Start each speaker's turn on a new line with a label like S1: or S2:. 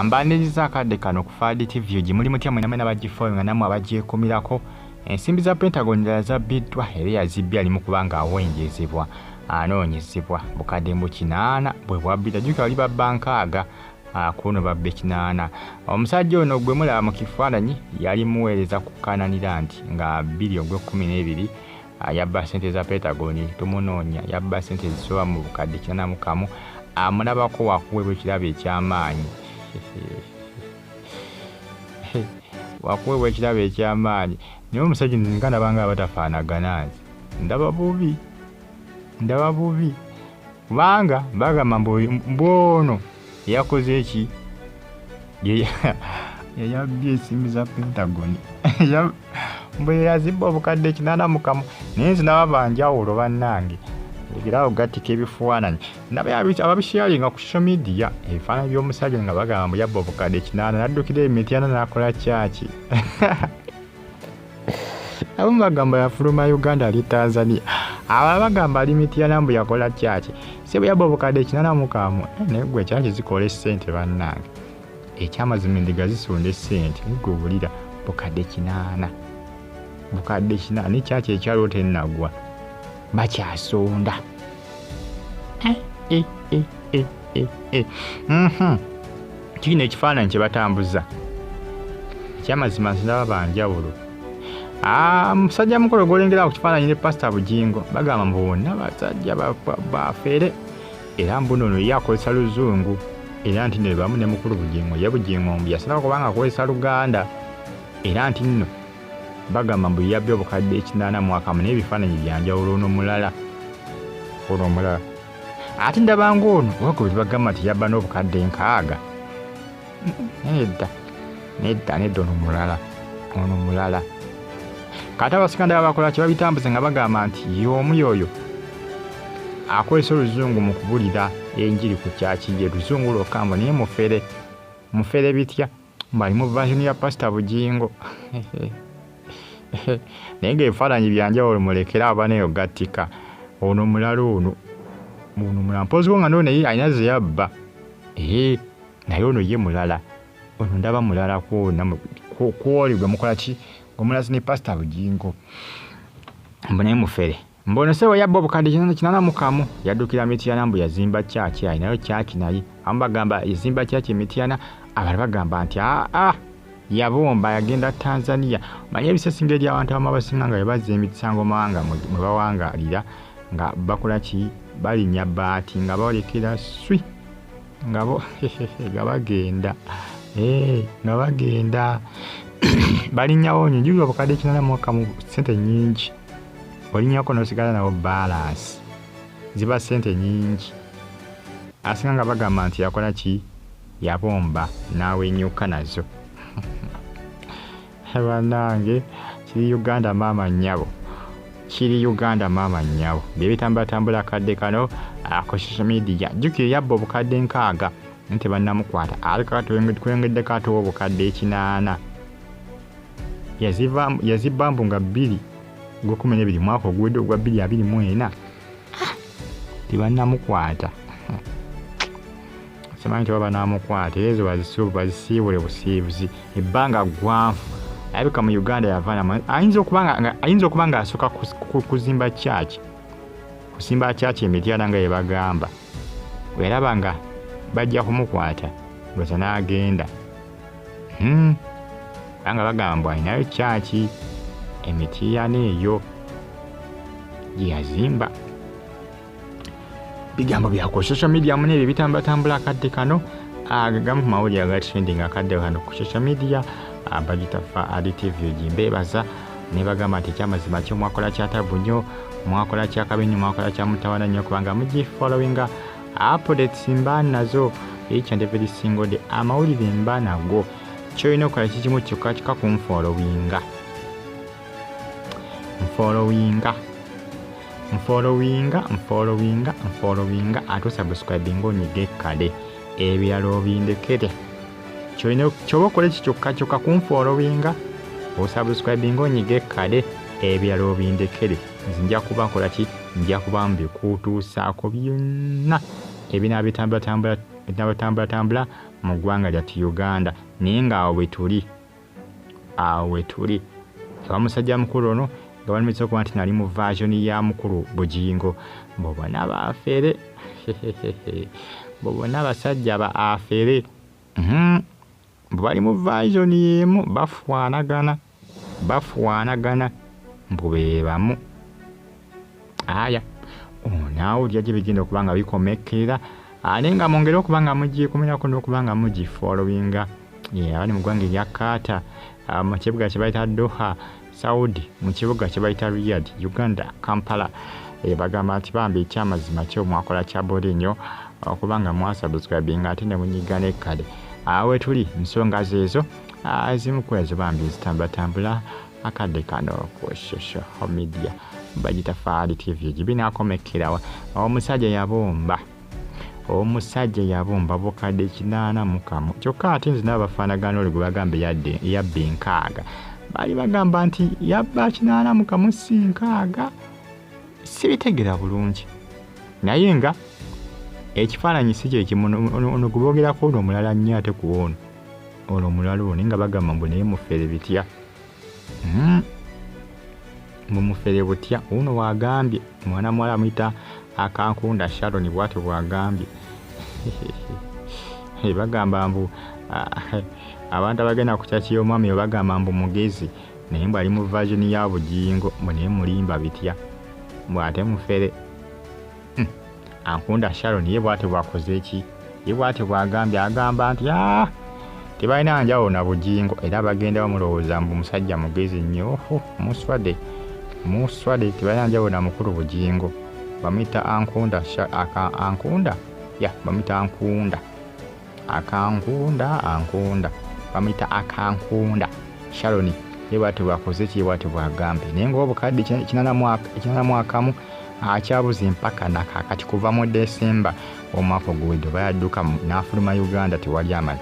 S1: Mbaniriza akadde kano ku Fadi TV gimuli mutya mwena mwena bagifoyinga namwe abagyekomirako. Ensimbi za Pentagon zabbiddwa era yazibbye ali mu kubanga awenjezebwa anoonyezebwa bukadde mu 8 bwe bwabbira jjuka ali ba bankaaga kuno babbe 8. Omusajja ono gwe mulaba mu kifaananyi yali muweereza kukananira nti nga 2012 yabba sente za Pentagon tumunoonya yabba sente zisoba mu bukadde 81 amulabako wakuweebwa ekirabo ekyamaanyi. Wakuweebwa ekirabo ekyamaanyi naye omusajja nga nabanga abatafaanagana ndaba bubi kubanga bagamba mbono yakoze eki yayabbye ensimbi za Pentagon mbwe yazibba obukadde 81 naye nze nababanjawulo bannange egerawo gatika ebifaananyi naba ababisharinga ku social media ebifaananyi by'omusajja nga bagamba mbu yabba obukadde 8 naddukira emityana n'akola kyaki abamu bagamba yafuluma Uganda ali Tanzania aba bagamba ali mityana mbu yakola kyaki se bwe yabba obukadde 81 naye gwe kyaki zikola essente bannange ekyamazima endiga zisonda essente nigubulira bukadde 8 ni kyaki ekyaliwo tennagwa bakyasonda kino ekifaananyi kye batambuza ekyamazima nsinaba banjawulo. Musajja mukolo golengera ku kifaananyi ne Pastor Bugingo bagamba bonna basajja bafere era mbuno ono yakozesa luzungu era nti ne bamu ne mukulu Bugingo ye Bugingo mbu yasinaba kubanga akozesa Luganda era nti nno bagamba mbu yabbye obukadde 8 mwaka mu n'ebifaananyi byanjawulo ono mulala ate ndaba ng'ono wago bagamba nti yabba n'obukadde 6 nedda ono mulala kati abasikanda bakola kye babitambuze nga bagamba nti y'omu yoyo akozesa oluzungu mu kubulira enjiri ku kyaki ye luzungu lwokambo naye mufere bitya mbali mu version ya Pastor Bugingo naye ng'ebifaananyi byanjawulo mulekera abaneyo gattika ono mulala ono mulampozi nga none alina ze yabba naye ono ye mulala ono ndaba mulala kwoli gwe mukola ki omulazi ne Pastor Bugingo mbone mufere mbono sewe yabba obukadde 81 yaddukira mityana mbu yazimba kyaki alinayo kyaki naye ambagamba yazimba kyaki mityana abali bagamba nti yabomba yagenda Tanzania manye ebisesinga eri abantu abamu abasinga nga bazza emisango mawanga mwe bawangalira nga bakola ki balinya baati nga bawolekera swi nga bagenda nga bagenda balinyawo nyingi obukadde 8 mwaka mu sente nyingi olinyako n'osigala nawo balance ziba sente nyingi asinga nga bagamba nti yakola ki yabomba naawe nyuka nazo bannange kiri Uganda maama nnyabo byebitambulatambula akadde kano ku social media jjukira yabba obukadde 6 nti bannamukwata aleka twengedde katowa obukadde 8 yazibba mbu nga 2012 mwaka ogwedde ogwa 2024 tibannamukwata simanyi nti baba namukwata ezo bazisiibule busiibuzi ebbanga ggwanvu alabika mu Uganda yavaana ayinza okuba nga asooka kuzimba kyaki kusimba kyaki emityana nga yebagamba weraba nga bajja kumukwata lweza n'agenda kubanga bagamba mbu alinayo kyaki emityana eyo gyeyazimba bigambo byaku social media mu n'ebyo bitambulatambula akadde kano agamu ku mawulire agatrending akadde kano ku social media bagitafa ali TV gimbeebaza ne bagamba nti ekyamazima kyo mwakola kyatabu nnyo mwakola kyakabi mwakola kyamutawana nnyo kubanga mugifollowinga updates mba nazo each and every single day amawulire mba nago kyolina okukola kikimu kyokka kumfollowinga ate subscribing onyige kale ebirala obindekere kyoba okole kyokka kumfollowinga osubscribing onyige kale ebirala obindekere nja kuba nkola ki nja kuba mbikutuusaako byonna ebinaabitambula mu ggwanga lyattu Uganda naye ng'awo bwe tuli ewa musajja mukulu ono nga balumiriza okuba nti nali mu version ya mukulu Bugingo mbobona baafere mbobona abasajja ba afere bali mu version y'emu bafaanagana mbubeebamu aya naawulira gye bigenda okuba nga bikomekerera ate nga mwongere okuba nga mugikumirako n'okuba nga mugifollowinga abali mu ggwanga erya Qatar mu kibuga kye bayita Doha Saudi mu kibuga kye bayita Riyadh Uganda Kampala bagamba nti bambi ekyamazima kyo mwakola kya buli nnyo okuba nga mwasubscribinga ate ne munyiga n'ekkale awe tuli nsonga zeezo ezimu ku ezo bambi zitambulatambula akadde kano ku social media bagita Faali TV gibinaakomekerawa omusajja yabomba bukadde 81 kyokka ate nzina abafaanagana oli gwe bagamba yabba enkaaga bali bagamba nti yabba 81 si nkaaga sibitegera bulungi naye nga ekifaananyi si kyekimu ono gwe boogerako ono omulala nnyo ate ku ono omulala ono nga bagamba mbu naye mufere bitya mumufere butya uno wagambye mwana mwala amuyita Akankunda Sharon bwate bwagambye bagamba mbu abantu abagenda ku kyaki y'omwami bagamba mbu mugezi naye mbu ali mu version ya Bugingo mbu naye mulimba bitya bwate mufere Ankunda Sharon ye bwate bwakoze ki ye bwate bwagambye agamba nti tebalina njawulo na Bugingo era bagenda bamulowooza mbu musajja mugezi nnyo muswade tebalina njawulo na mukulu Bugingo bamuyita Ankunda bamuyita Akankunda bamuyita Akankunda Sharon ye bwate bwakoze ki bwate bwagambye naye ng'obukadde 81 akyabuze mpaka nakakati kuva mu Desemba omwaka oguwedde bayadduka n'afuluma Uganda tewali amanyi